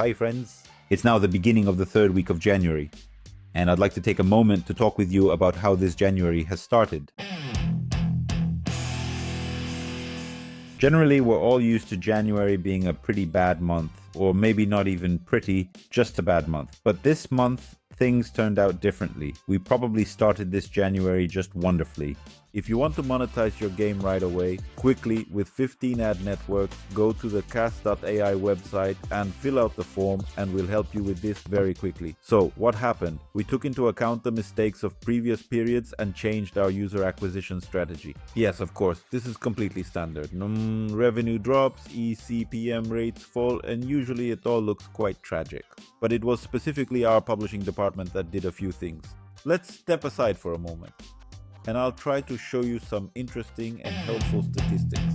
Hi friends. It's now the beginning of the third week of January, and I'd like to take a moment to talk with you about how this January has started. Generally, we're all used to January being a pretty bad month, or maybe not even pretty, just a bad month. But this month, things turned out differently. We probably started this January just wonderfully. If you want to monetize your game right away, quickly, with 15 ad networks, go to the CAS.AI website and fill out the form, and we'll help you with this very quickly. So, what happened? We took into account the mistakes of previous periods and changed our user acquisition strategy. Yes, of course, this is completely standard. Revenue drops, eCPM rates fall, and usually it all looks quite tragic. But it was specifically our publishing department that did a few things. Let's step aside for a moment, and I'll try to show you some interesting and helpful statistics.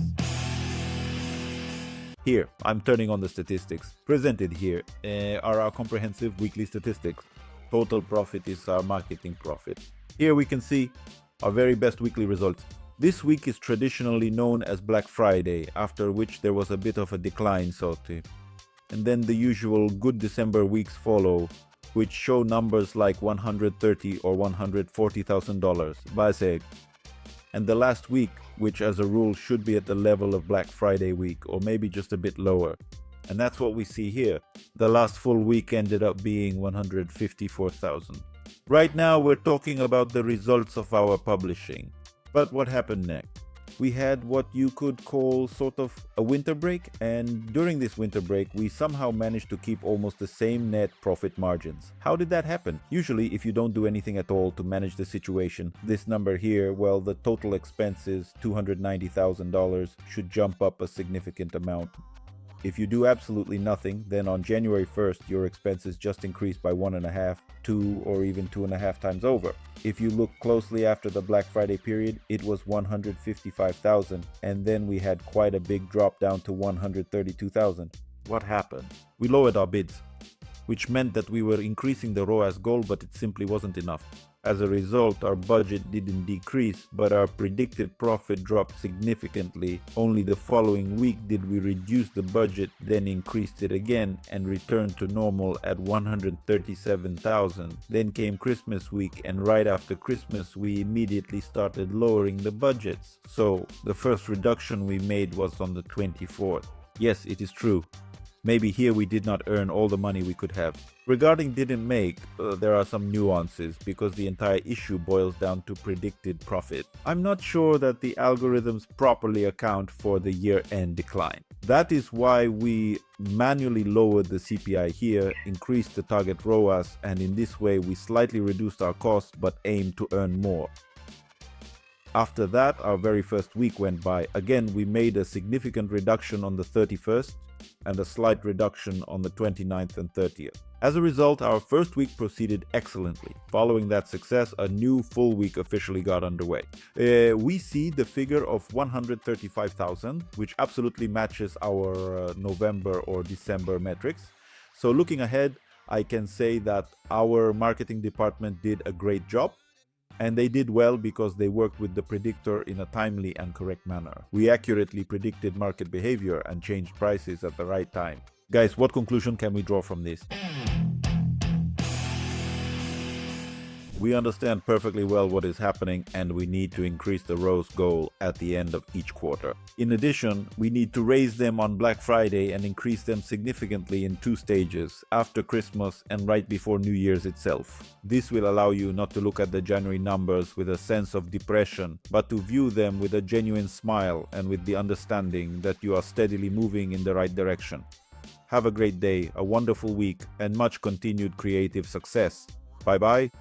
Here, I'm turning on the statistics. Presented here are our comprehensive weekly statistics. Total profit is our marketing profit. Here we can see our very best weekly results. This week is traditionally known as Black Friday, after which there was a bit of a decline, and then the usual good December weeks follow, which show numbers like $130,000 or $140,000, basic. And the last week, which as a rule should be at the level of Black Friday week, or maybe just a bit lower. And that's what we see here. The last full week ended up being $154,000. Right now we're talking about the results of our publishing. But what happened next? We had what you could call sort of a winter break, and during this winter break we somehow managed to keep almost the same net profit margins. How did that happen? Usually, if you don't do anything at all to manage the situation, this number here, well, the total expenses, $290,000, should jump up a significant amount. If you do absolutely nothing, then on January 1st, your expenses just increase by 1.5, 2, or even 2.5 times over. If you look closely after the Black Friday period, it was $155,000, and then we had quite a big drop down to $132,000. What happened? We lowered our bids, which meant that we were increasing the ROAS goal, but it simply wasn't enough. As a result, our budget didn't decrease, but our predicted profit dropped significantly. Only the following week did we reduce the budget, then increased it again and returned to normal at $137,000. Then came Christmas week, and right after Christmas we immediately started lowering the budgets. So the first reduction we made was on the 24th. Yes, it is true. Maybe here we did not earn all the money we could have. Regarding didn't make, there are some nuances, because the entire issue boils down to predicted profit. I'm not sure that the algorithms properly account for the year-end decline. That is why we manually lowered the CPI here, increased the target ROAS, and in this way we slightly reduced our costs but aimed to earn more. After that, our very first week went by. Again, we made a significant reduction on the 31st and a slight reduction on the 29th and 30th. As a result, our first week proceeded excellently. Following that success, a new full week officially got underway. We see the figure of 135,000, which absolutely matches our November or December metrics. So looking ahead, I can say that our marketing department did a great job. And they did well because they worked with the predictor in a timely and correct manner. We accurately predicted market behavior and changed prices at the right time. Guys, what conclusion can we draw from this? We understand perfectly well what is happening, and we need to increase the ROAS goal at the end of each quarter. In addition, we need to raise them on Black Friday and increase them significantly in 2 stages, after Christmas and right before New Year's itself. This will allow you not to look at the January numbers with a sense of depression, but to view them with a genuine smile and with the understanding that you are steadily moving in the right direction. Have a great day, a wonderful week, and much continued creative success. Bye-bye.